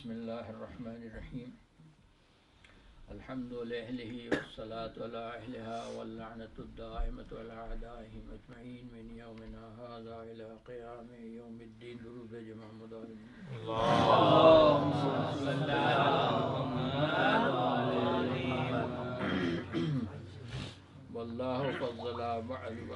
بسم الله الرحمن الرحيم الحمد لله والصلاة على أهلها واللعنة الدائمة على أعدائهم أجمعين من يومنا هذا إلى قيام يوم الدين. درود جمع مدارم اللهم صل على والله فضل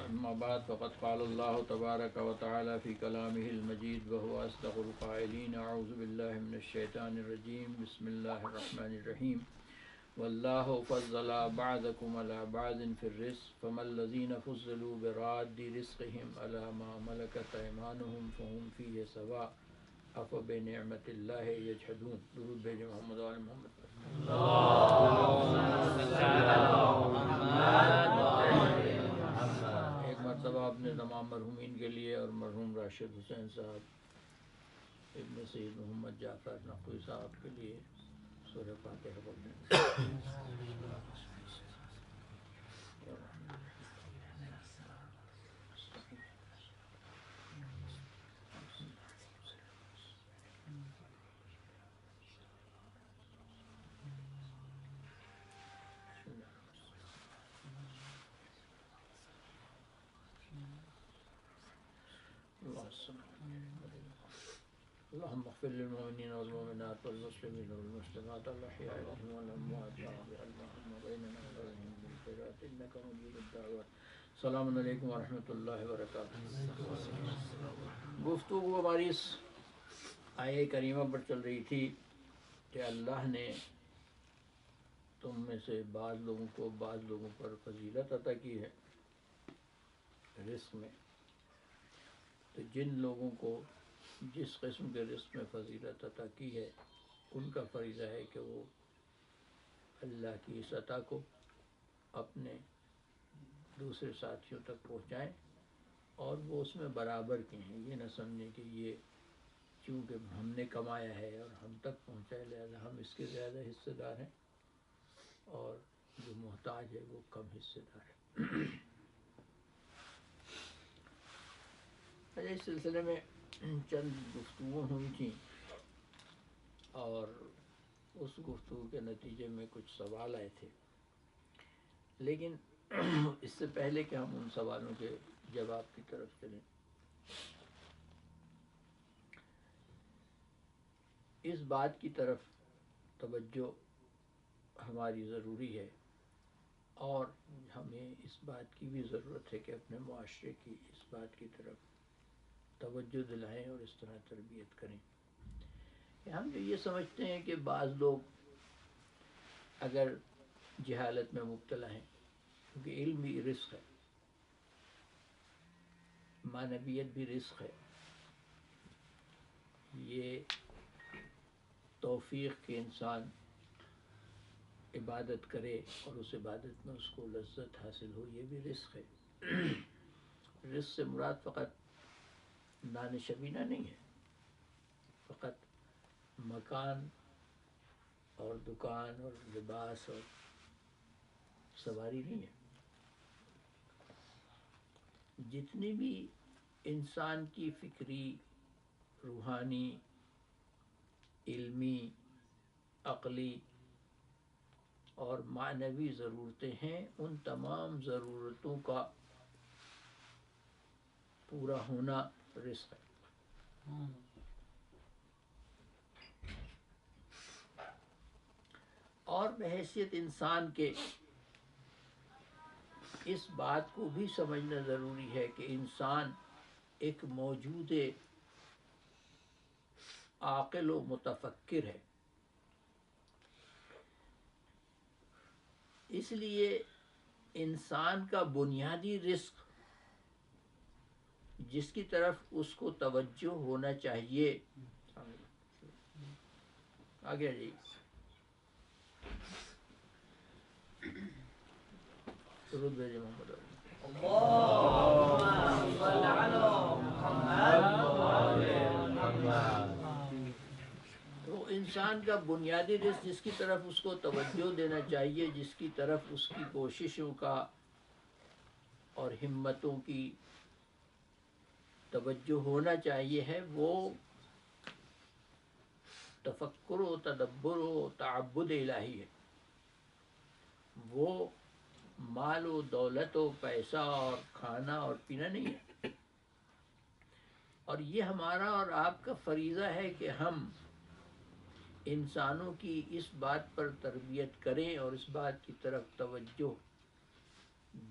أما بعد فقد قال الله تبارك وتعالى في كلامه المجيد وهو أصدق القائلين. أعوذ بالله من الشيطان الرجيم. بسم الله الرحمن الرحيم. والله فضل بعضكم على بعض في الرزق فما الذين فضلوا براد رزقهم على ما ملكت أيمانهم فهم فيه سواء أفبنعمة الله يجحدون. درود بھیجیں محمد وآل محمد. ایک مرتبہ اپنے تمام مرحومین کے لیے اور مرحوم راشد حسین صاحب ابن سید محمد جعفر نقوی صاحب کے لیے سورہ فاتحہ پڑھیں. اللهم اغفر للمؤمنين والمؤمنات والمسلمين والمسلمات الأحياء منهم والأموات اللهم بيننا وبينهم بالخيرات إنك مجيب الدعوات. السلام علیکم ورحمۃ اللہ وبرکاتہ. گفتگو ہماری اس آیہ کریمہ پر چل رہی تھی کہ اللہ نے تم میں سے بعض لوگوں کو بعض لوگوں پر فضیلت عطا کی ہے رزق میں. تو جن لوگوں کو جس قسم کے رزق میں فضیلت عطا کی ہے ان کا فریضہ ہے کہ وہ اللہ کی اس عطا کو اپنے دوسرے ساتھیوں تک پہنچائیں اور وہ اس میں برابر کے ہیں. یہ نہ سمجھیں کہ یہ چونکہ ہم نے کمایا ہے اور ہم تک پہنچائے لہذا ہم اس کے زیادہ حصے دار ہیں اور جو محتاج ہے وہ کم حصے دار ہے. اس سلسلے میں چند گفتگو ہوئی تھیں اور اس گفتگو کے نتیجے میں کچھ سوال آئے تھے. لیکن اس سے پہلے کہ ہم ان سوالوں کے جواب کی طرف چلیں اس بات کی طرف توجہ ہماری ضروری ہے اور ہمیں اس بات کی بھی ضرورت ہے کہ اپنے معاشرے کی اس بات کی طرف توجہ دلائیں اور اس طرح تربیت کریں کہ ہم جو یہ سمجھتے ہیں کہ بعض لوگ اگر جہالت میں مبتلا ہیں کیونکہ علم بھی رزق ہے، معنویت بھی رزق ہے. یہ توفیق کے انسان عبادت کرے اور اس عبادت میں اس کو لذت حاصل ہو یہ بھی رزق ہے. رزق سے مراد فقط نان شبینہ نہیں ہے، فقط مکان اور دکان اور لباس اور سواری نہیں ہے. جتنی بھی انسان کی فکری، روحانی، علمی، عقلی اور معنوی ضرورتیں ہیں ان تمام ضرورتوں کا پورا ہونا رزق ہے. اور بحیثیت انسان کے اس بات کو بھی سمجھنا ضروری ہے کہ انسان ایک موجود عاقل و متفکر ہے. اس لیے انسان کا بنیادی رزق جس کی طرف اس کو توجہ ہونا چاہیے آگے جی درود بھیجیں محمد. تو انسان کا بنیادی رزق جس کی طرف اس کو توجہ دینا چاہیے، جس کی طرف اس کی کوششوں کا اور ہمتوں کی توجہ ہونا چاہیے ہے وہ تفکر و تدبر و تعبد الہی ہے، وہ مال و دولت و پیسہ اور کھانا اور پینا نہیں ہے۔ اور یہ ہمارا اور آپ کا فریضہ ہے کہ ہم انسانوں کی اس بات پر تربیت کریں اور اس بات کی طرف توجہ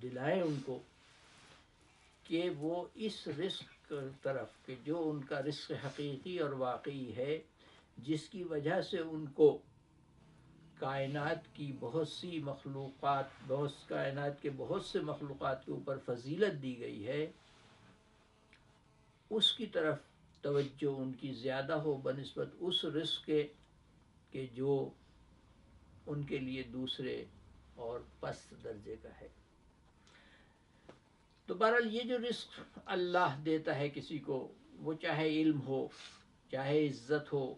دلائیں ان کو کہ وہ اس رزق طرف کہ جو ان کا رزق حقیقی اور واقعی ہے، جس کی وجہ سے ان کو کائنات کی بہت سی مخلوقات، کائنات کے بہت سے مخلوقات کے اوپر فضیلت دی گئی ہے، اس کی طرف توجہ ان کی زیادہ ہو بنسبت اس رزق کے جو ان کے لیے دوسرے اور پست درجے کا ہے۔ تو بہرحال یہ جو رزق اللہ دیتا ہے کسی کو، وہ چاہے علم ہو، چاہے عزت ہو،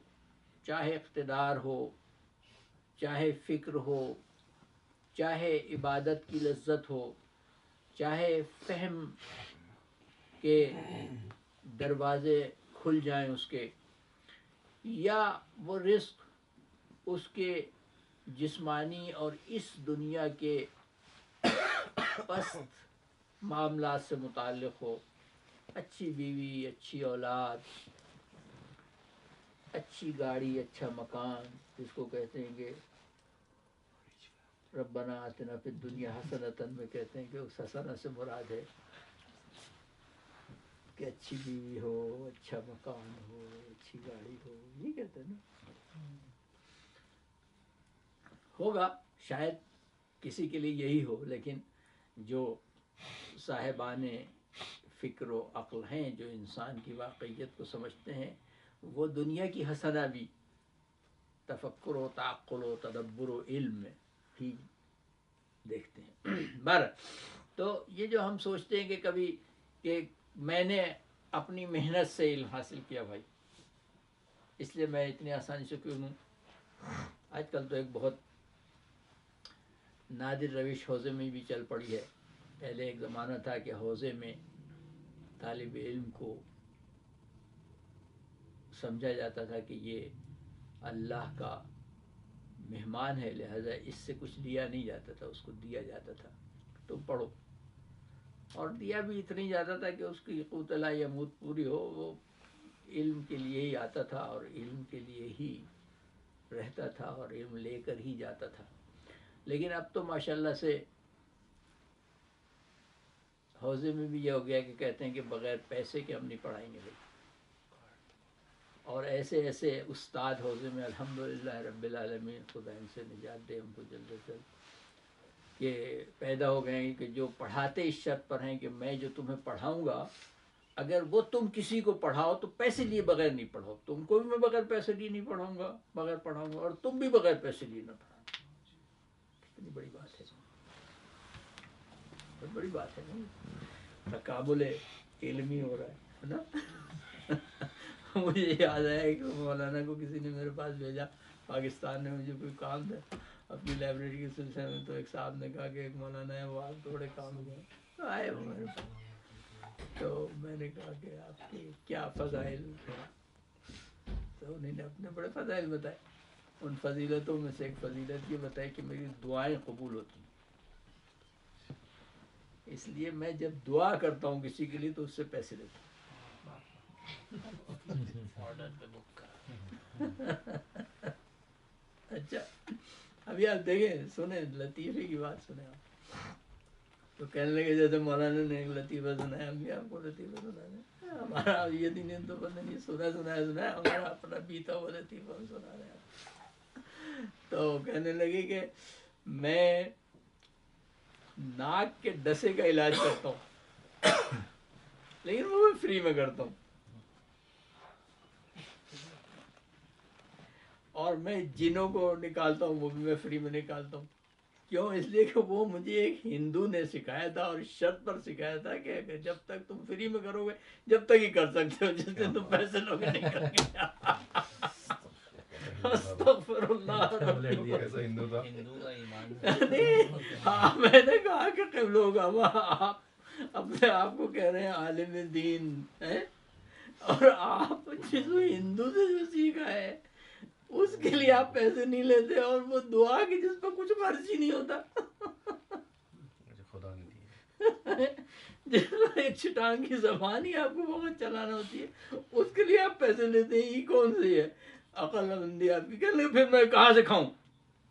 چاہے اقتدار ہو، چاہے فکر ہو، چاہے عبادت کی لذت ہو، چاہے فہم کے دروازے کھل جائیں اس کے، یا وہ رزق اس کے جسمانی اور اس دنیا کے پست معاملات سے متعلق ہو، اچھی بیوی، اچھی اولاد، اچھی گاڑی، اچھا مکان، جس کو کہتے ہیں کہ ربنا آتنا فی الدنیا حسنۃ میں کہتے ہیں کہ اس حسنہ سے مراد ہے کہ اچھی بیوی ہو، اچھا مکان ہو، اچھی گاڑی ہو، یہ کہتے ہیں نا۔ ہوگا شاید کسی کے لیے یہی ہو، لیکن جو صاحبان فکر و عقل ہیں، جو انسان کی واقعیت کو سمجھتے ہیں، وہ دنیا کی حسنہ بھی تفکر و تعقل و تدبر و علم میں ہی دیکھتے ہیں۔ بہرحال تو یہ جو ہم سوچتے ہیں کہ کبھی کہ میں نے اپنی محنت سے علم حاصل کیا بھائی، اس لیے میں اتنی آسانی سے کیوں ہوں۔ آج کل تو ایک بہت نادر روش حوزے میں بھی چل پڑی ہے۔ پہلے ایک زمانہ تھا کہ حوزے میں طالب علم کو سمجھا جاتا تھا کہ یہ اللہ کا مہمان ہے، لہذا اس سے کچھ لیا نہیں جاتا تھا، اس کو دیا جاتا تھا، تم پڑھو۔ اور دیا بھی اتنی جاتا تھا کہ اس کی قوت لا یموت پوری ہو، وہ علم کے لیے ہی آتا تھا اور علم کے لیے ہی رہتا تھا اور علم لے کر ہی جاتا تھا۔ لیکن اب تو ماشاءاللہ سے حوزے میں بھی یہ ہو گیا کہ کہتے ہیں کہ بغیر پیسے کے ہم نہیں پڑھائیں گے بھائی، اور ایسے ایسے استاد حوزے میں الحمدللہ رب العالمین، خدا ان سے نجات دے ہم کو جلد از جلد، کہ پیدا ہو گئے ہیں کہ جو پڑھاتے اس شرط پر ہیں کہ میں جو تمہیں پڑھاؤں گا، اگر وہ تم کسی کو پڑھاؤ تو پیسے لیے بغیر نہیں پڑھاؤ، تم کو بھی میں بغیر پیسے لیے نہیں پڑھاؤں گا، بغیر پڑھاؤں گا، اور تم بھی بغیر پیسے لیے نہ پڑھاؤ۔ کتنی بڑی بات ہے، بہت بڑی بات ہے نا، تقابل علمی ہو رہا ہے نا۔ مجھے یاد آیا کہ مولانا کو کسی نے میرے پاس بھیجا، پاکستان میں مجھے کوئی کام تھا اپنی لائبریری کے سلسلے میں، تو ایک صاحب نے کہا کہ ایک مولانا ہے، وہ آپ تھوڑے کام گئے، تو آئے وہ میرے پاس، تو میں نے کہا کہ آپ کے کیا فضائل ہیں، تو انہوں نے اپنے بڑے فضائل بتائے۔ ان فضیلتوں میں سے ایک فضیلت یہ بتائی کہ میری دعائیں قبول ہوتی ہیں، اس لیے میں جب دعا کرتا ہوں کسی کے لیے تو اس سے پیسے لیتا ہوں۔ اچھا ابھی آپ دیکھیں، سنیں لطیفے کی بات سنیں آپ، تو کہنے لگے جیسے مولانا نے ایک لطیفہ سنایا، ہم بھی آپ کو لطیفہ سنا دیں، ہمارا یہ دن تو پتہ نہیں سنا ہمارا اپنا بیتا ہوا لطیفہ ہم سنا رہے ہیں۔ تو کہنے لگے کہ میں ناک کے ڈسے کا علاج کرتا ہوں، لیکن وہ میں فری میں کرتا ہوں، اور میں جنوں کو نکالتا ہوں، وہ بھی میں فری میں نکالتا ہوں۔ کیوں؟ اس لیے کہ وہ مجھے ایک ہندو نے سکھایا تھا اور شرط پر سکھایا تھا کہ جب تک تم فری میں کرو گے جب تک ہی کر سکتے ہو، جس دن تم پیسے لو گے نہیں کریں گے۔ استغفر اللہ ربی۔ ہاں میں نے کہا کہ قبلو کا آپ اپنے آپ کو کہہ رہے ہیں عالم دین ہے، اور آپ جس ہندو سے جو سیکھا ہے اس کے لیے آپ پیسے نہیں لیتے، اور وہ دعا کی جس پہ کچھ خرچ ہی نہیں ہوتا، خدا نے دی جس میں ایک چٹان کی زبان ہی آپ کو بہت چلانا ہوتی ہے، اس کے لیے آپ پیسے لیتے ہیں. یہ کون سی ہے عقل مندی آپ کی؟ کہ پھر میں کہاں سے کھاؤں،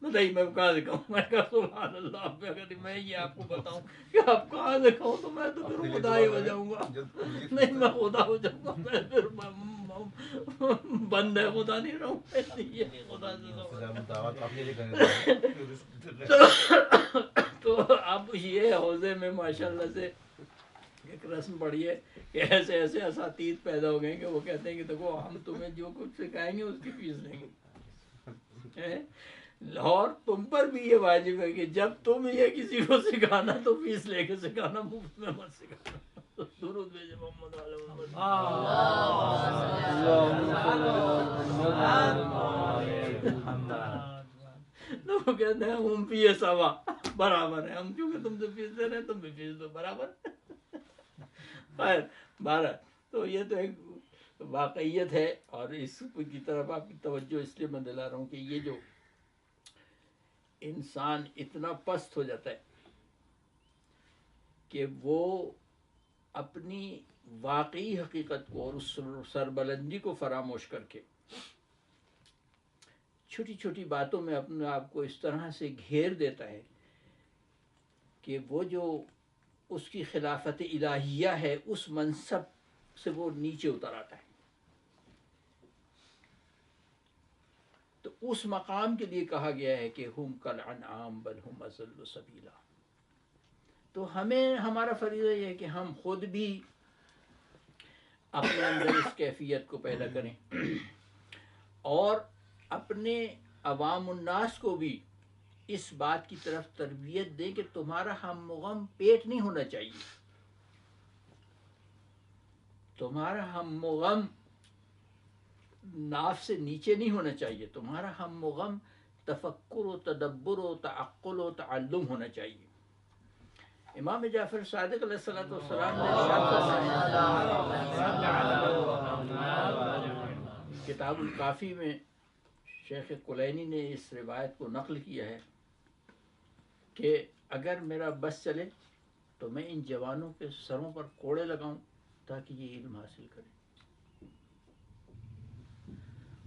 بتائیے میں کہاں سے کھاؤں؟ میں کہا سبحان اللہ، آپ اگر میں یہ آپ کو بتاؤں کہ آپ کہاں سے کھاؤں تو میں تو پھر خدا ہی ہو جاؤں گا. نہیں میں خدا ہو جاؤں گا، میں پھر بند ہے خدا نہیں رہوں. یہ نہیں خدا سے تو اب یہ حوضے میں ماشاءاللہ سے ایک رسم پڑی ہے کہ ایسے ایسے اساتید پیدا ہو گئے کہ وہ کہتے ہیں کہ دیکھو ہم تمہیں جو کچھ سکھائیں گے اس کی فیس لیں گے، اور تم پر بھی یہ واجب ہے کہ جب تم یہ کسی کو سکھانا تو فیس لے کے سکھانا، مفت میں مت سکھانا. درود بھیجے محمد علی محمد. تو وہ کہتے ہیں ہم فی سوا، برابر ہے، ہم کیونکہ تم سے فیس دے رہے ہیں تم بھی فیس دو، برابر. خیر بارہ، تو یہ تو ایک واقعیت ہے، اور اس کی طرف آپ کی توجہ اس لیے میں دلا رہا ہوں کہ یہ جو انسان اتنا پست ہو جاتا ہے کہ وہ اپنی واقعی حقیقت کو اور اس سربلندی کو فراموش کر کے چھوٹی چھوٹی باتوں میں اپنے آپ کو اس طرح سے گھیر دیتا ہے کہ وہ جو اس کی خلافت الہیہ ہے اس منصب سے وہ نیچے اتر آتا ہے. تو اس مقام کے لیے کہا گیا ہے کہ ہم کالانعام بل ہم اضل سبیلا. تو ہمیں ہمارا فریضہ یہ ہے کہ ہم خود بھی اپنے اندر اس کیفیت کو پیدا کریں اور اپنے عوام الناس کو بھی اس بات کی طرف تربیت دیں کہ تمہارا ہم غم پیٹ نہیں ہونا چاہیے، تمہارا ہم غم ناف سے نیچے نہیں ہونا چاہیے، تمہارا ہم غم تفکر و تدبر و تعقل و تعلم ہونا چاہیے. امام جعفر صادق علیہ السلام نے کتاب الکافی میں شیخ کلینی نے اس روایت کو نقل کیا ہے کہ اگر میرا بس چلے تو میں ان جوانوں کے سروں پر کوڑے لگاؤں تاکہ یہ علم حاصل کریں.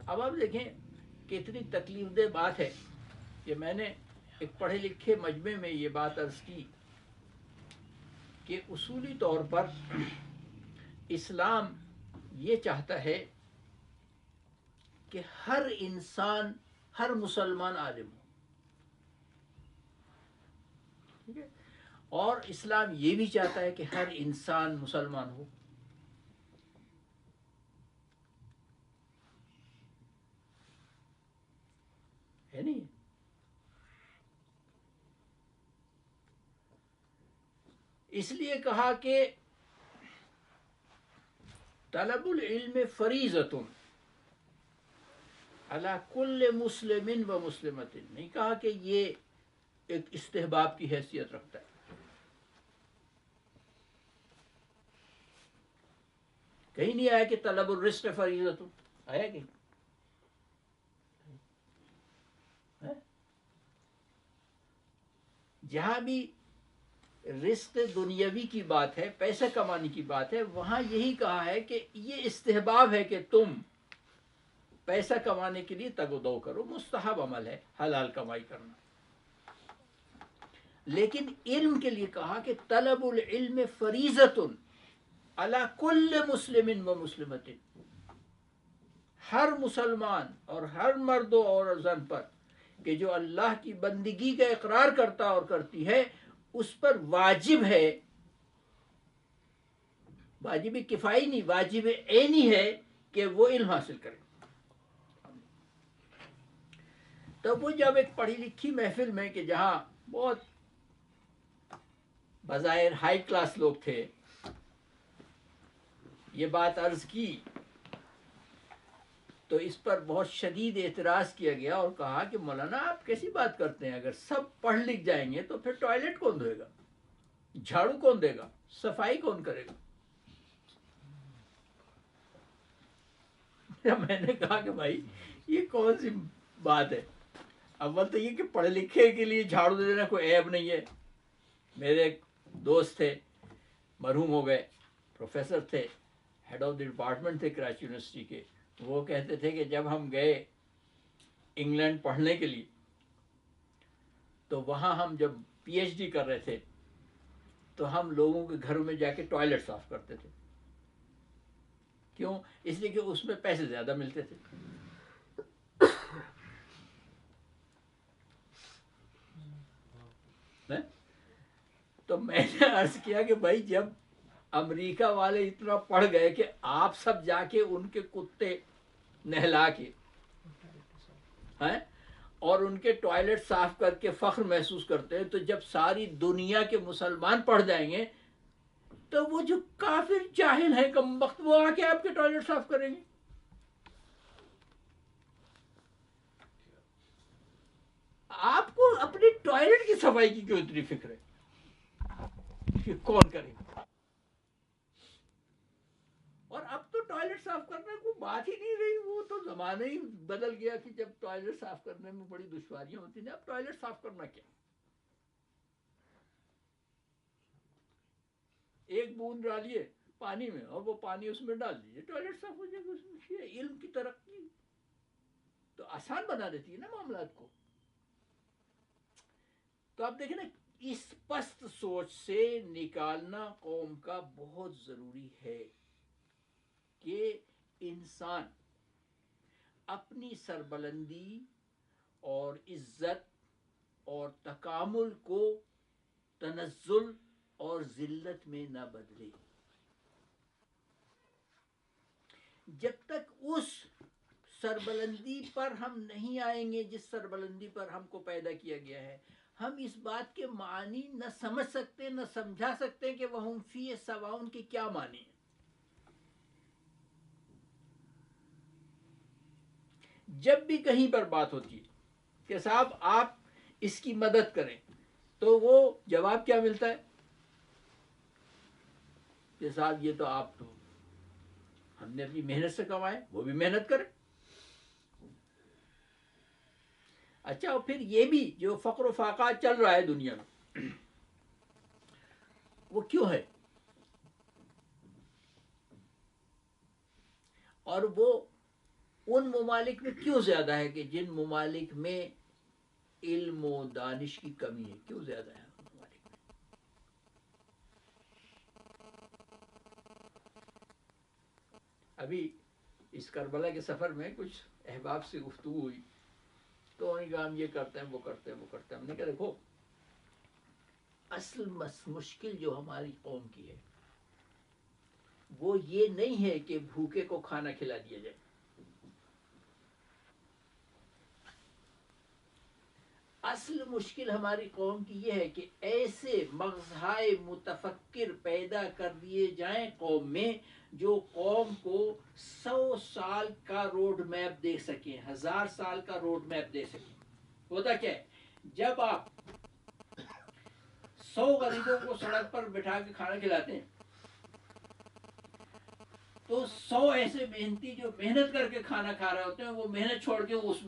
اب آپ دیکھیں کتنی تکلیف دہ بات ہے کہ میں نے ایک پڑھے لکھے مجمع میں یہ بات عرض کی کہ اصولی طور پر اسلام یہ چاہتا ہے کہ ہر انسان، ہر مسلمان عالم ہو، ٹھیک ہے، اور اسلام یہ بھی چاہتا ہے کہ ہر انسان مسلمان ہو. ہے نہیں؟ اس لیے کہا کہ طلب العلم فریضۃ علی کل مسلم و مسلمۃ، نہیں کہا کہ یہ ایک استحباب کی حیثیت رکھتا ہے. کہیں نہیں آیا کہ طلب الرزق فریضۃ، آیا کہ جہاں بھی رزق دنیاوی کی بات ہے، پیسہ کمانے کی بات ہے، وہاں یہی کہا ہے کہ یہ استحباب ہے کہ تم پیسہ کمانے کے لیے تگ و دو کرو، مستحب عمل ہے حلال کمائی کرنا. لیکن علم کے لیے کہا کہ طلب العلم فریضۃ علی کل مسلم و مسلمۃ، ہر مسلمان اور ہر مرد و اور زن پر کہ جو اللہ کی بندگی کا اقرار کرتا اور کرتی ہے اس پر واجب ہے، واجب کفائی نہیں، واجب عینی ہے کہ وہ علم حاصل کرے. تب وہ جب ایک پڑھی لکھی محفل میں کہ جہاں بہت بظاہر ہائی کلاس لوگ تھے یہ بات عرض کی تو اس پر بہت شدید اعتراض کیا گیا اور کہا کہ مولانا آپ کیسی بات کرتے ہیں، اگر سب پڑھ لکھ جائیں گے تو پھر ٹوائلٹ کون دھوئے گا، جھاڑو کون دے گا، صفائی کون کرے گا. میں نے کہا کہ بھائی یہ کون سی بات ہے؟ اول تو یہ کہ پڑھے لکھے کے لیے جھاڑو دے دینا کوئی عیب نہیں ہے. میرے ایک دوست تھے، مرحوم ہو گئے، پروفیسر تھے، ہیڈ آف دی ڈپارٹمنٹ تھے کراچی یونیورسٹی کے. وہ کہتے تھے کہ جب ہم گئے انگلینڈ پڑھنے کے لیے تو وہاں ہم جب پی ایچ ڈی کر رہے تھے تو ہم لوگوں کے گھروں میں جا کے ٹوائلٹ صاف کرتے تھے. کیوں؟ اس لیے کہ اس میں پیسے زیادہ ملتے تھے. تو میں نے عرض کیا کہ بھائی جب امریکہ والے اتنا پڑھ گئے کہ آپ سب جا کے ان کے کتے نہلا کے ہیں اور ان کے ٹوائلٹ صاف کر کے فخر محسوس کرتے ہیں، تو جب ساری دنیا کے مسلمان پڑھ جائیں گے تو وہ جو کافر جاہل ہیں کم وقت وہ آ کے آپ کے ٹوائلٹ صاف کریں گے. آپ کو اپنی ٹوائلٹ کی صفائی کی کیوں اتنی فکر ہے کہ کون کرے گا؟ اور اب تو ٹوائلٹ صاف کرنے کو بات ہی نہیں رہی، وہ تو زمانہ ہی بدل گیا کہ جب ٹوائلٹ صاف کرنے میں بڑی دشواریاں ہوتی تھیں. اب ٹوائلٹ صاف کرنا کیا، ایک بوند ڈالیے پانی میں اور وہ پانی اس میں ڈال دیجیے، ٹوائلٹ صاف ہو جائے گا. اس میں علم کی ترقی تو آسان بنا دیتی ہے نا معاملات کو. تو آپ دیکھیں نا، اس پست سوچ سے نکالنا قوم کا بہت ضروری ہے کہ انسان اپنی سربلندی اور عزت اور تکامل کو تنزل اور ذلت میں نہ بدلے. جب تک اس سربلندی پر ہم نہیں آئیں گے جس سربلندی پر ہم کو پیدا کیا گیا ہے، ہم اس بات کے معنی نہ سمجھ سکتے نہ سمجھا سکتے کہ وہ ہم فی سواؤن کے کیا معنی ہیں. جب بھی کہیں پر بات ہوتی ہے کہ صاحب آپ اس کی مدد کریں تو وہ جواب کیا ملتا ہے کہ صاحب یہ تو آپ تو ہم نے اپنی محنت سے کمائے، وہ بھی محنت کرے. اچھا، اور پھر یہ بھی جو فقر و فاقہ چل رہا ہے دنیا میں وہ کیوں ہے؟ اور وہ ان ممالک میں کیوں زیادہ ہے کہ جن ممالک میں علم و دانش کی کمی ہے؟ کیوں زیادہ ہے ان ممالک میں؟ ابھی اس کربلا کے سفر میں کچھ احباب سے گفتگو ہوئی تو انہوں نے کہا ہم یہ کرتے ہیں، وہ کرتے ہیں، وہ کرتے ہیں. ہم نے کہا دیکھو، اصل مشکل جو ہماری قوم کی ہے وہ یہ نہیں ہے کہ بھوکے کو کھانا کھلا دیا جائے. اصل مشکل ہماری قوم کی یہ ہے کہ ایسے مغزہائے متفکر پیدا کر دیے جائیں قوم میں جو قوم کو 100 سال کا روڈ میپ دے سکیں، 1000 سال کا روڈ میپ دے سکیں. ہوتا کیا ہے، جب آپ 100 غریبوں کو سڑک پر بٹھا کے کھانا کھلاتے ہیں تو 100 ایسے محنتی جو محنت کر کے کھانا کھا رہے ہوتے ہیں وہ محنت چھوڑ کے اس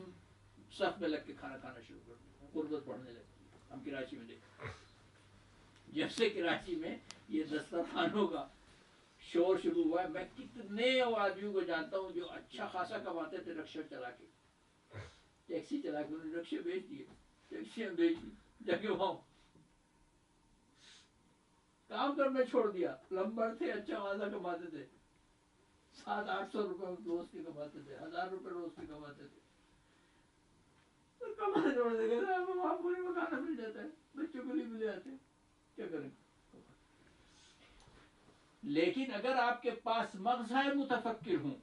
صف میں لگ کے کھانا کھانا شروع کر دیتے ہیں، غربت بڑھنے لگتی ہے. ہم کراچی میں دیکھیں، جب سے کراچی میں یہ دسترخوانوں کا شور شروع ہوا ہے، میں کتنے آدمیوں کو جانتا ہوں جو اچھا خاصا کماتے تھے رکشہ چلا کے، ٹیکسی چلا کے، انہوں نے رکشے بیچ دیے، ٹیکسیاں بیچ دی، جا کے وہاں کام کرنا چھوڑ دیا. پلمبر تھے، اچھا خاصا کماتے تھے، 700-800 روپے روز کے کماتے تھے، 1000 روپے روز کے کماتے تھے. کمانا چھوڑ دے گا، وہاں پوری میں کھانا مل جاتا ہے، بچوں کو لیے مل جاتے ہیں، کیا کریں. لیکن اگر آپ کے پاس مغزائے متفکر ہوں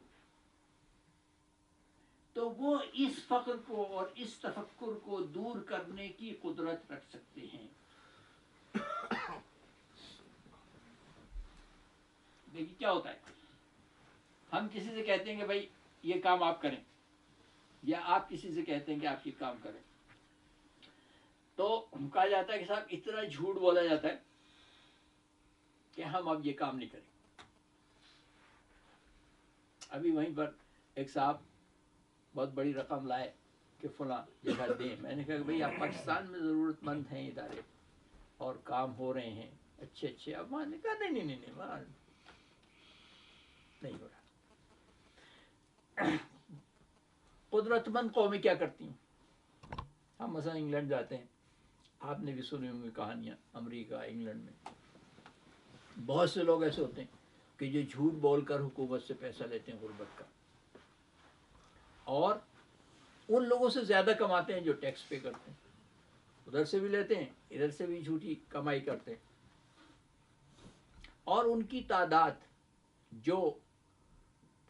تو وہ اس فقر کو اور اس تفکر کو دور کرنے کی قدرت رکھ سکتے ہیں. دیکھیے کیا ہوتا ہے، ہم کسی سے کہتے ہیں کہ بھائی یہ کام آپ کریں، یا آپ کسی سے کہتے ہیں کہ آپ یہ کام کریں، تو کہا جاتا ہے کہ صاحب اتنا جھوٹ بولا جاتا ہے کہ ہم اب یہ کام نہیں کریں. ابھی وہیں پر ایک صاحب بہت بڑی رقم لائے کہ فلاں جگہ دیں. میں نے کہا کہ بھئی آپ پاکستان میں ضرورت مند ہیں ادارے اور کام ہو رہے ہیں اچھے اچھے. اب وہاں نے کہا نہیں وہاں نہیں ہو رہا. قدرت مند قومیں کیا کرتی ہیں؟ ہم مثلا انگلینڈ جاتے ہیں، آپ نے بھی سنی ہوں گی کہانیاں، امریکہ انگلینڈ میں بہت سے لوگ ایسے ہوتے ہیں کہ جو جھوٹ بول کر حکومت سے پیسہ لیتے ہیں غربت کا، اور ان لوگوں سے زیادہ کماتے ہیں جو ٹیکس پے کرتے ہیں. ادھر سے بھی لیتے ہیں، ادھر سے بھی جھوٹی کمائی کرتے ہیں. اور ان کی تعداد، جو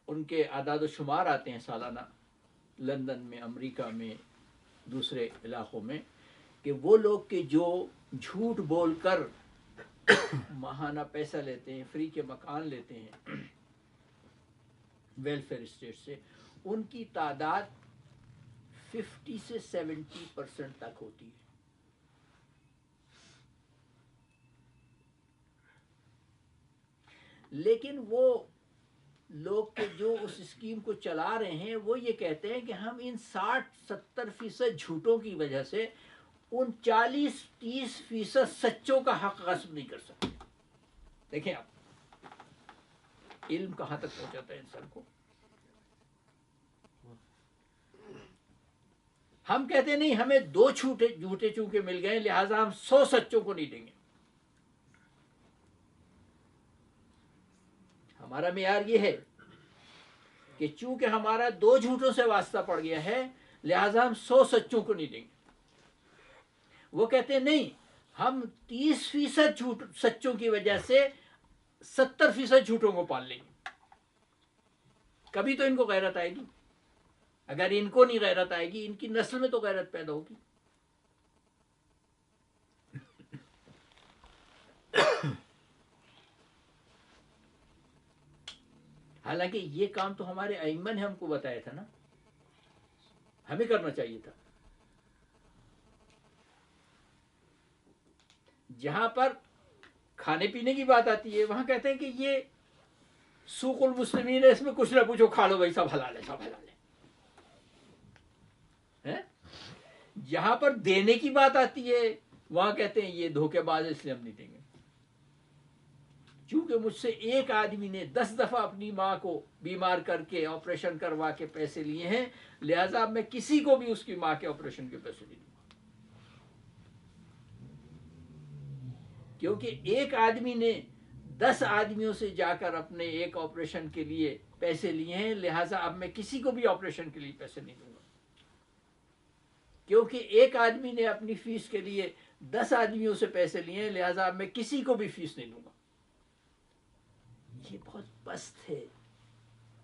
ان کے اعداد و شمار آتے ہیں سالانہ لندن میں، امریکہ میں، دوسرے علاقوں میں، کہ وہ لوگ کہ جو جھوٹ بول کر ماہانہ پیسہ لیتے ہیں، فری کے مکان لیتے ہیں ویلفیئر اسٹیٹ سے، ان کی تعداد 50 سے 70% تک ہوتی ہے. لیکن وہ لوگ کہ جو اس اسکیم کو چلا رہے ہیں وہ یہ کہتے ہیں کہ ہم ان 60-70% جھوٹوں کی وجہ سے ان 40-30% سچوں کا حق غصب نہیں کر سکتے. دیکھیں آپ علم کہاں تک پہنچاتا ہے انسان کو. ہم کہتے ہیں نہیں، ہمیں 2 جھوٹے چونکہ مل گئے لہٰذا ہم 100 سچوں کو نہیں دیں گے. ہمارا معیار یہ ہے کہ چونکہ ہمارا 2 جھوٹوں سے واسطہ پڑ گیا ہے لہٰذا ہم 100 سچوں کو نہیں دیں گے. وہ کہتے ہیں نہیں، ہم 30% سچوں کی وجہ سے 70% جھوٹوں کو پال لیں گے. کبھی تو ان کو غیرت آئے گی. اگر ان کو نہیں غیرت آئے گی، ان کی نسل میں تو غیرت پیدا ہوگی. حالانکہ یہ کام تو ہمارے ائمہ نے ہم کو بتایا تھا نا، ہمیں کرنا چاہیے تھا. جہاں پر کھانے پینے کی بات آتی ہے وہاں کہتے ہیں کہ یہ سوق المسلمین ہے، اس میں کچھ نہ پوچھو، کھا لو بھائی، سب حلال ہے، سب حلال ہے. جہاں پر دینے کی بات آتی ہے وہاں کہتے ہیں یہ دھوکے باز ہے، اس لیے ہم نہیں دیں گے. چونکہ مجھ سے ایک آدمی نے 10 دفعہ اپنی ماں کو بیمار کر کے آپریشن کروا کے پیسے لیے ہیں لہٰذا اب میں کسی کو بھی اس کی ماں کے آپریشن کے پیسے نہیں دوں گا. کیونکہ ایک آدمی نے 10 آدمیوں سے جا کر اپنے ایک آپریشن کے لیے پیسے لیے ہیں لہٰذا اب میں کسی کو بھی آپریشن کے لیے پیسے نہیں دوں گا. کیونکہ ایک آدمی نے اپنی فیس کے لیے 10 آدمیوں سے پیسے لیے ہیں لہٰذا اب میں کسی کو بھی فیس نہیں دوں گا. یہ بہت پست ہے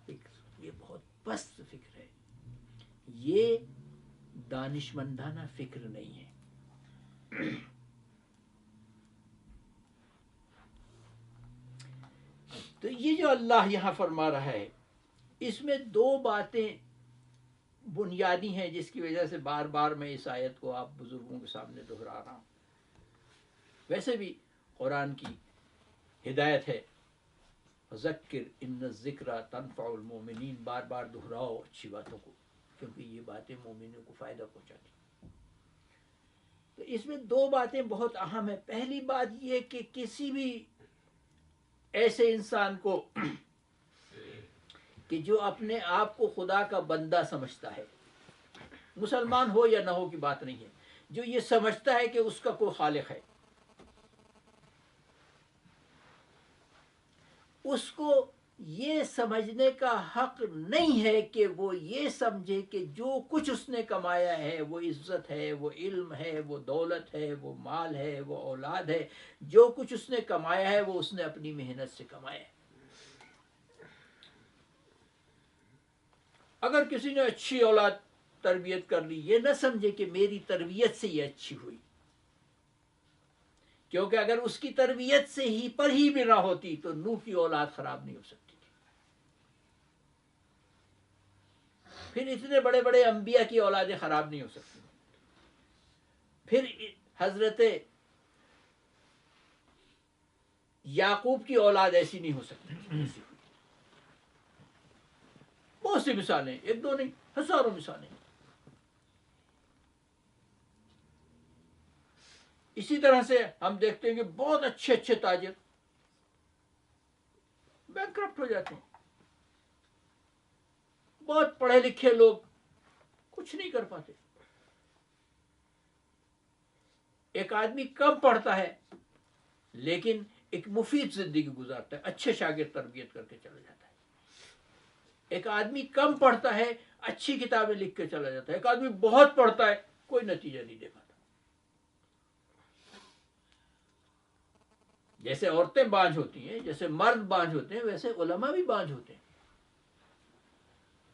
فکر، یہ بہت پست فکر ہے. یہ دانشمندانہ فکر نہیں ہے. تو یہ جو اللہ یہاں فرما رہا ہے اس میں 2 باتیں بنیادی ہیں جس کی وجہ سے بار بار میں اس آیت کو آپ بزرگوں کے سامنے دہرا رہا ہوں. ویسے بھی قرآن کی ہدایت ہے ذکر ان الذکر تنفع المؤمنین، بار بار دہراؤ اچھی باتوں کو کیونکہ یہ باتیں مومنوں کو فائدہ پہنچاتی. تو اس میں 2 باتیں بہت اہم ہیں. پہلی بات یہ کہ کسی بھی ایسے انسان کو کہ جو اپنے آپ کو خدا کا بندہ سمجھتا ہے، مسلمان ہو یا نہ ہو کی بات نہیں ہے، جو یہ سمجھتا ہے کہ اس کا کوئی خالق ہے، اس کو یہ سمجھنے کا حق نہیں ہے کہ وہ یہ سمجھے کہ جو کچھ اس نے کمایا ہے، وہ عزت ہے، وہ علم ہے، وہ دولت ہے، وہ مال ہے، وہ اولاد ہے، جو کچھ اس نے کمایا ہے وہ اس نے اپنی محنت سے کمایا ہے. اگر کسی نے اچھی اولاد تربیت کر لی، یہ نہ سمجھے کہ میری تربیت سے یہ اچھی ہوئی، کیونکہ اگر اس کی تربیت سے ہی پر ہی بھی نہ ہوتی تو نوح کی اولاد خراب نہیں ہو سکتی تھی. پھر اتنے بڑے بڑے انبیاء کی اولادیں خراب نہیں ہو سکتی. پھر حضرت یعقوب کی اولاد ایسی نہیں ہو سکتی جیسی ہوئی. بہت سی مثالیں، ایک دو نہیں، ہزاروں مثالیں. اسی طرح سے ہم دیکھتے ہیں کہ بہت اچھے اچھے تاجر بینکرپٹ ہو جاتے ہیں. بہت پڑھے لکھے لوگ کچھ نہیں کر پاتے. ایک آدمی کم پڑھتا ہے لیکن ایک مفید زندگی گزارتا ہے، اچھے شاگرد تربیت کر کے چلا جاتا ہے. ایک آدمی کم پڑھتا ہے، اچھی کتابیں لکھ کے چلا جاتا ہے. ایک آدمی بہت پڑھتا ہے، کوئی نتیجہ نہیں دے پاتا. جیسے عورتیں بانجھ ہوتی ہیں، جیسے مرد بانجھ ہوتے ہیں، ویسے علماء بھی بانجھ ہوتے ہیں،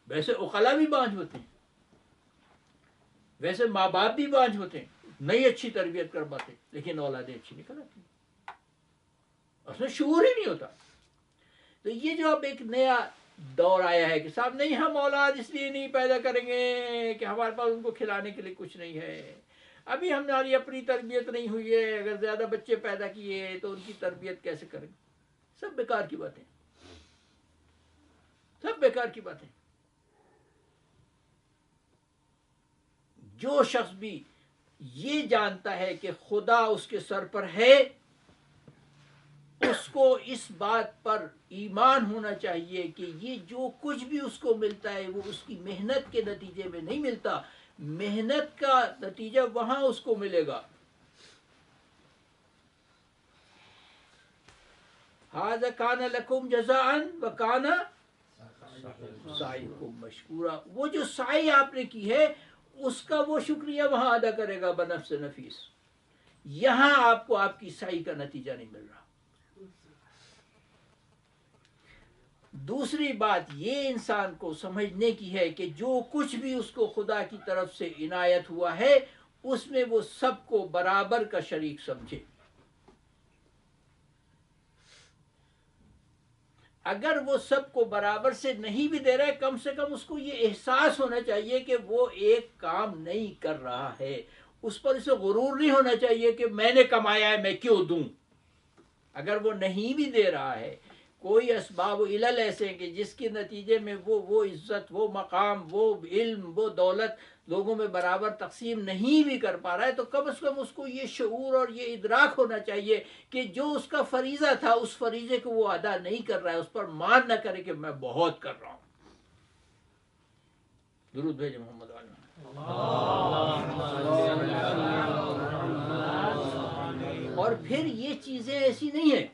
ویسے عقلاء بھی بانجھ ہوتے ہیں، ویسے ماں باپ بھی بانجھ ہوتے ہیں، نہیں اچھی تربیت کر پاتے لیکن اولادیں اچھی نکل آتی ہیں. اس میں شعور ہی نہیں ہوتا. تو یہ جو اب ایک نیا دور آیا ہے کہ صاحب نہیں، ہم اولاد اس لیے نہیں پیدا کریں گے کہ ہمارے پاس ان کو کھلانے کے لیے کچھ نہیں ہے، ابھی ہماری اپنی تربیت نہیں ہوئی ہے، اگر زیادہ بچے پیدا کیے تو ان کی تربیت کیسے کریں. سب بیکار کی باتیں، سب بیکار کی باتیں. جو شخص بھی یہ جانتا ہے کہ خدا اس کے سر پر ہے، اس کو اس بات پر ایمان ہونا چاہیے کہ یہ جو کچھ بھی اس کو ملتا ہے وہ اس کی محنت کے نتیجے میں نہیں ملتا. محنت کا نتیجہ وہاں اس کو ملے گا. ھذا کان لکم جزاء وکان سعیکم مشکورا. وہ جو سعی آپ نے کی ہے اس کا وہ شکریہ وہاں ادا کرے گا بنفس نفیس. یہاں آپ کو آپ کی سعی کا نتیجہ نہیں مل رہا. دوسری بات یہ انسان کو سمجھنے کی ہے کہ جو کچھ بھی اس کو خدا کی طرف سے عنایت ہوا ہے اس میں وہ سب کو برابر کا شریک سمجھے. اگر وہ سب کو برابر سے نہیں بھی دے رہا ہے، کم سے کم اس کو یہ احساس ہونا چاہیے کہ وہ ایک کام نہیں کر رہا ہے. اس پر اسے غرور نہیں ہونا چاہیے کہ میں نے کمایا ہے میں کیوں دوں. اگر وہ نہیں بھی دے رہا ہے، کوئی اسباب و علل ایسے ہیں کہ جس کے نتیجے میں وہ عزت، وہ مقام، وہ علم، وہ دولت لوگوں میں برابر تقسیم نہیں بھی کر پا رہا ہے، تو کم از کم اس کو یہ شعور اور یہ ادراک ہونا چاہیے کہ جو اس کا فریضہ تھا اس فریضے کو وہ ادا نہیں کر رہا ہے. اس پر مان نہ کرے کہ میں بہت کر رہا ہوں. درود بھیجے محمد علیہ. اور پھر یہ چیزیں ایسی نہیں ہیں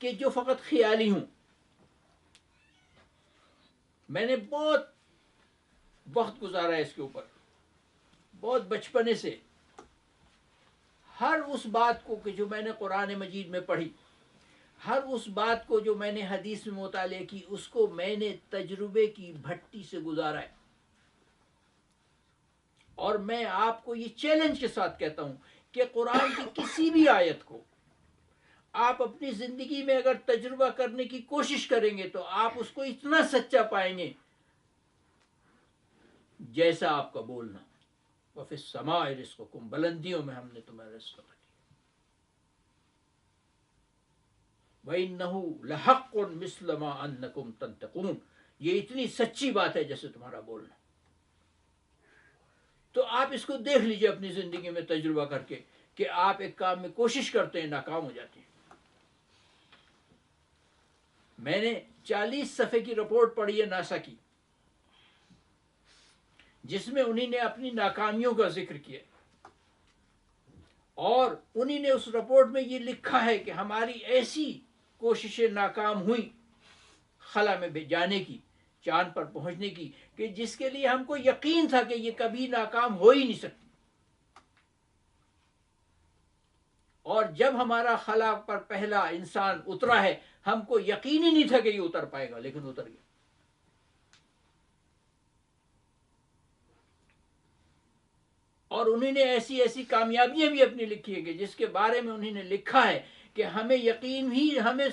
کہ جو فقط خیالی ہوں. میں نے بہت وقت گزارا ہے اس کے اوپر، بہت بچپنے سے. ہر اس بات کو کہ جو میں نے قرآن مجید میں پڑھی، ہر اس بات کو جو میں نے حدیث میں مطالعہ کی، اس کو میں نے تجربے کی بھٹی سے گزارا ہے. اور میں آپ کو یہ چیلنج کے ساتھ کہتا ہوں کہ قرآن کی کسی بھی آیت کو آپ اپنی زندگی میں اگر تجربہ کرنے کی کوشش کریں گے تو آپ اس کو اتنا سچا پائیں گے جیسا آپ کا بولنا. وَفِي السَّمَاءِ رِزْقُكُمْ، بلندیوں میں ہم نے تمہیں رزق عطا کیا. وَإِنَّهُ لَحَقٌّ مِثْلَ مَا أَنَّكُمْ تَنْطِقُونَ، یہ اتنی سچی بات ہے جیسے تمہارا بولنا. تو آپ اس کو دیکھ لیجئے اپنی زندگی میں تجربہ کر کے کہ آپ ایک کام میں کوشش کرتے ہیں، ناکام ہو جاتے ہیں. میں نے 40 صفحے کی رپورٹ پڑھی ہے ناسا کی، جس میں انہی نے اپنی ناکامیوں کا ذکر کیا، اور انہی نے اس رپورٹ میں یہ لکھا ہے کہ ہماری ایسی کوششیں ناکام ہوئیں خلا میں جانے کی، چاند پر پہنچنے کی، کہ جس کے لیے ہم کو یقین تھا کہ یہ کبھی ناکام ہو ہی نہیں سکتی. اور جب ہمارا خلا پر پہلا انسان اترا ہے، ہم کو یقین ہی نہیں تھا کہ یہ اتر پائے گا، لیکن اتر گیا. اور انہوں نے ایسی ایسی کامیابیاں بھی اپنی لکھی ہیں کہ جس کے بارے میں انہوں نے لکھا ہے کہ ہمیں یقین ہی، ہمیں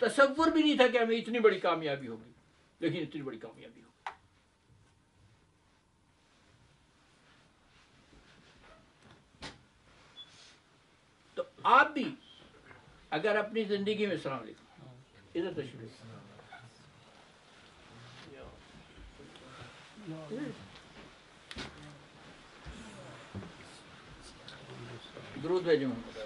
تصور بھی نہیں تھا کہ ہمیں اتنی بڑی کامیابی ہوگی، لیکن اتنی بڑی کامیابی ہوگی. تو آپ بھی اگر اپنی زندگی میں، السلام علیکم، ادھر تشریف، درود بھیجو محمد.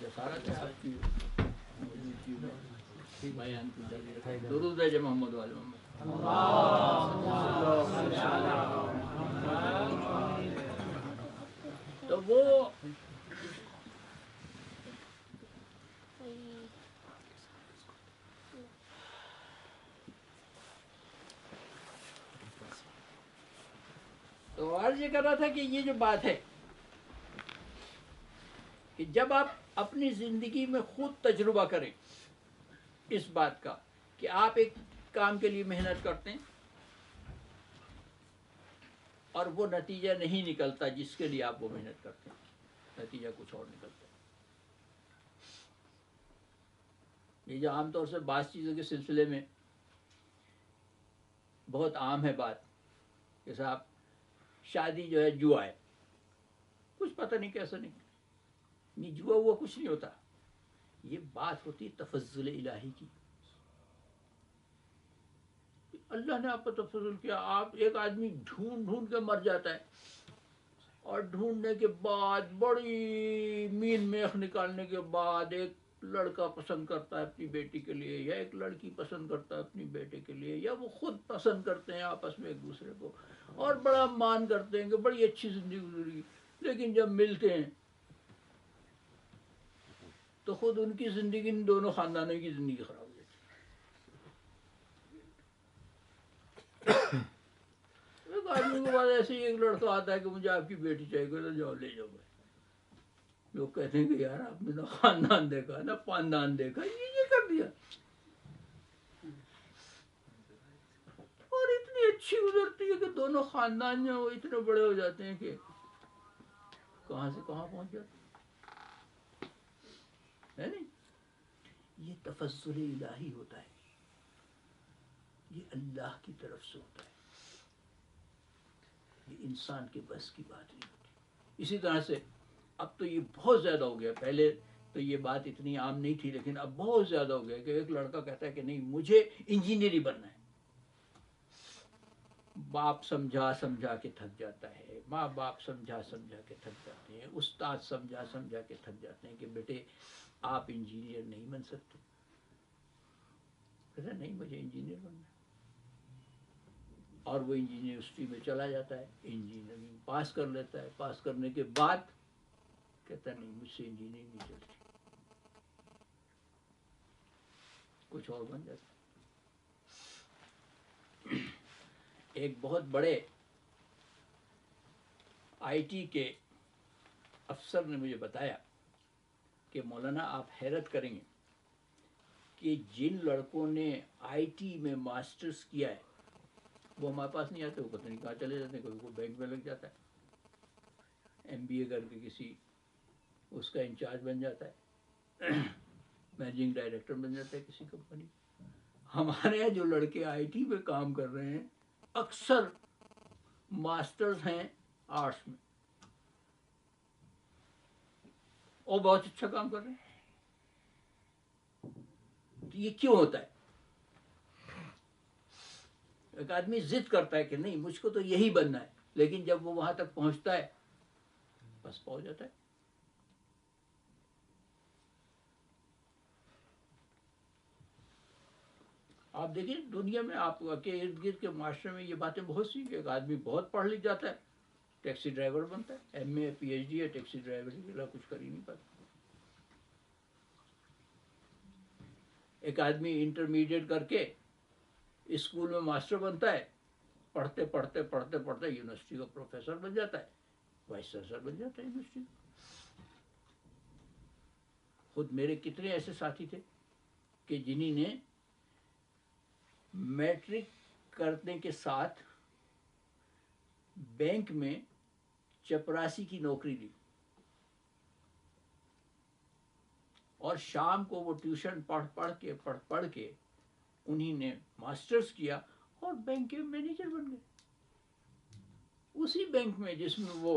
جسارت ہے آپ کی بیان کی جاری. درود بھیجو محمد والے محمد. تو وہ تو عرض یہ کر رہا تھا کہ یہ جو بات ہے کہ جب آپ اپنی زندگی میں خود تجربہ کریں اس بات کا کہ آپ ایک کام کے لیے محنت کرتے ہیں اور وہ نتیجہ نہیں نکلتا جس کے لیے آپ وہ محنت کرتے ہیں، نتیجہ کچھ اور نکلتا ہے. یہ جو عام طور سے بعض چیزوں کے سلسلے میں بہت عام ہے بات کہ صاحب شادی جو ہے جوا ہے، کچھ پتہ نہیں کیسا نہیں جوا ہوا کچھ نہیں ہوتا. یہ بات ہوتی تفضل الہی کی. اللہ نے آپ پر تفضل کیا. آپ ایک آدمی ڈھونڈ ڈھونڈ کے مر جاتا ہے اور ڈھونڈنے کے بعد بڑی مین میخ نکالنے کے بعد ایک لڑکا پسند کرتا ہے اپنی بیٹی کے لیے، یا ایک لڑکی پسند کرتا ہے اپنی بیٹے کے لیے، یا وہ خود پسند کرتے ہیں آپس میں ایک دوسرے کو اور بڑا مان کرتے ہیں کہ بڑی اچھی زندگی گزری. لیکن جب ملتے ہیں تو خود ان کی زندگی ان دونوں خاندانوں کی زندگی خراب ہو جاتی ہے. ایک آدمی کے بعد ایسے ہی ایک لڑکا آتا ہے کہ مجھے آپ کی بیٹی چاہیے، تو جاؤ لے جاؤ. لوگ کہتے ہیں کہ یار آپ نے نہ خاندان دیکھا نہ پاندان دیکھا، یہ کر دیا. اور اتنی اچھی گزرتی ہے کہ دونوں خاندان جو وہ اتنے بڑے ہو جاتے ہیں کہ کہاں سے کہاں پہنچ جاتے ہے نہیں. یہ تفضل الہی ہوتا ہے، یہ اللہ کی طرف سے ہوتا ہے، یہ انسان کے بس کی بات نہیں ہوتی. اسی طرح سے اب تو یہ بہت زیادہ ہو گیا، پہلے تو یہ بات اتنی عام نہیں تھی لیکن اب بہت زیادہ ہو گیا کہ ایک لڑکا کہتا ہے کہ نہیں مجھے انجینئر ہی بننا ہے. باپ سمجھا سمجھا کے تھک جاتا ہے، ماں باپ سمجھا سمجھا کے تھک جاتے ہیں، استاد سمجھا سمجھا کے تھک جاتے ہیں کہ بیٹے آپ انجینئر نہیں بن سکتے. کہتا نہیں مجھے انجینئر بننا ہے. اور وہ انجینئرسٹی میں چلا جاتا ہے، انجینئرنگ پاس کر لیتا ہے. پاس کرنے کے بعد کہتا نہیں مجھ سے انجینئرنگ نہیں چلتی، کچھ اور بن جاتا. ایک بہت بڑے آئی ٹی کے افسر نے مجھے بتایا کہ مولانا آپ حیرت کریں گے کہ جن لڑکوں نے آئی ٹی میں ماسٹرز کیا ہے وہ ہمارے پاس نہیں آتے، وہ پتہ نہیں کہاں چلے جاتے ہیں. کوئی کو بینک میں لگ جاتا ہے، ایم بی اے کر کے کسی اس کا انچارج بن جاتا ہے، مینیجنگ ڈائریکٹر بن جاتا ہے کسی کمپنی. ہمارے یہاں جو لڑکے آئی ٹی میں کام کر رہے ہیں اکثر ماسٹرز ہیں آرٹس میں اور بہت اچھا کام کر رہے ہیں. تو یہ کیوں ہوتا ہے؟ ایک آدمی ضد کرتا ہے کہ نہیں مجھ کو تو یہی بننا ہے، لیکن جب وہ وہاں تک پہنچتا ہے بس پہنچ جاتا ہے. آپ دیکھیں دنیا میں آپ کے ارد گرد کے معاشرے میں یہ باتیں بہت سی. ایک آدمی بہت پڑھ لکھ جاتا ہے، ٹیکسی ڈرائیور بنتا ہے، ایم اے پی ایچ ڈی ہے، ٹیکسی ڈرائیور کے علاوہ کچھ کر ہی نہیں پاتا. ایک آدمی انٹرمیڈیٹ کر کے اسکول میں ماسٹر بنتا ہے، پڑھتے پڑھتے پڑھتے پڑھتے یونیورسٹی کا پروفیسر بن جاتا ہے، وائس چانسلر بن جاتا ہے یونیورسٹی. خود میرے کتنے ایسے ساتھی تھے کہ جنہیں نے میٹرک کرنے کے ساتھ بینک میں چپراسی کی نوکری لی اور شام کو وہ ٹیوشن پڑھ کے انہیں نے ماسٹرز کیا اور بینک کے مینیجر بن گئے. اسی بینک میں جس میں وہ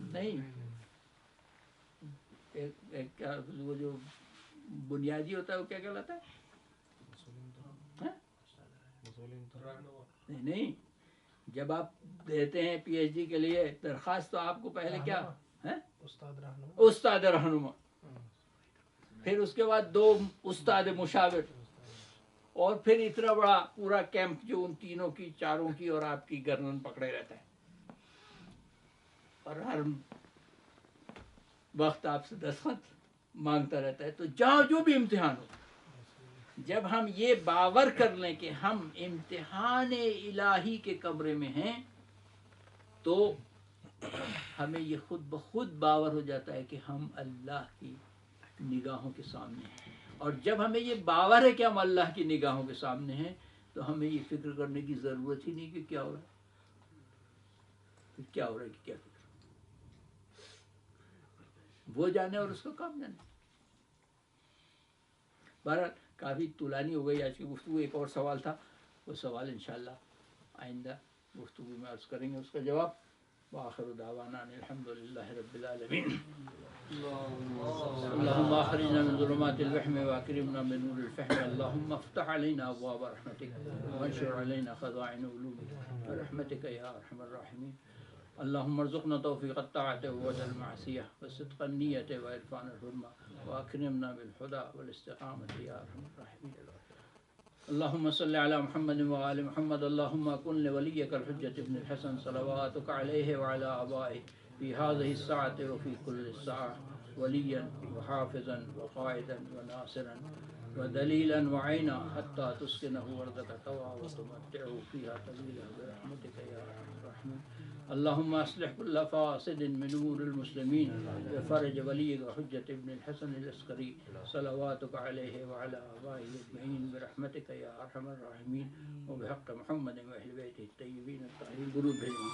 نہیں، ایک کیا وہ جو بنیادی ہوتا ہے وہ کیا کہلاتا ہے؟ نہیں، جب آپ دیتے ہیں پی ایچ ڈی کے لیے درخواست تو آپ کو پہلے کیا ہے؟ استاد رہنما، پھر اس کے بعد 2 استاد مشاور، اور پھر اتنا بڑا پورا کیمپ جو ان تینوں کی، چاروں کی اور آپ کی گردن پکڑے رہتا ہے، اور ہر وقت آپ سے دستخط مانگتا رہتا ہے. تو جہاں جو بھی امتحان ہو، جب ہم یہ باور کر لیں کہ ہم امتحان الہی کے کمرے میں ہیں، تو ہمیں یہ خود بخود باور ہو جاتا ہے کہ ہم اللہ کی نگاہوں کے سامنے ہیں. اور جب ہمیں یہ باور ہے کہ ہم اللہ کی نگاہوں کے سامنے ہیں، تو ہمیں یہ فکر کرنے کی ضرورت ہی نہیں کہ کیا ہو رہا ہے، پھر کیا ہو رہا ہے کہ کیا فکر، وہ جانے اور اس کو کام جانے. بہرحال کافی طولانی ہو گئی آج کی گفتگو. ایک اور سوال تھا، وہ سوال انشاءاللہ آئندہ گفتگو میں عرض کریں گے اس کا جواب. وآخر دعوانا الحمد للہ رب العالمین. اللهم اخرجنا من ظلمات الوهم واكرمنا من نور الفهم. اللهم افتح علينا ابواب رحمتك وانشر علينا خزائن علومك برحمتك يا ارحم الراحمين. اللهم ارزقنا توفيق الطاعة ووجه المعصية وصدق النية وعرفان الحرمة واكرمنا بالهدى والاستقامة يا ارحم الراحمين. اللهم صل على محمد وآل محمد. اللهم كن لوليك الحجة ابن الحسن صلواتك عليه وعلى آبائه في هذه الساعة وفي كل ساعة وليا وحافظا وقائدا وناصرا ودليلا وعينا حتى تسكنه أرضك طوعا وتمتعه فيها طويلا برحمتك يا أرحم الراحمين. اللهم اصلح كل فاسد من امور المسلمين بفرج وليك حجة ابن الحسن العسكري صلواتك عليه وعلى آبائه اجمعين برحمتك يا ارحم الراحمين وبحق محمد واهل بيته الطيبين الطاهرين. درود بھیجو.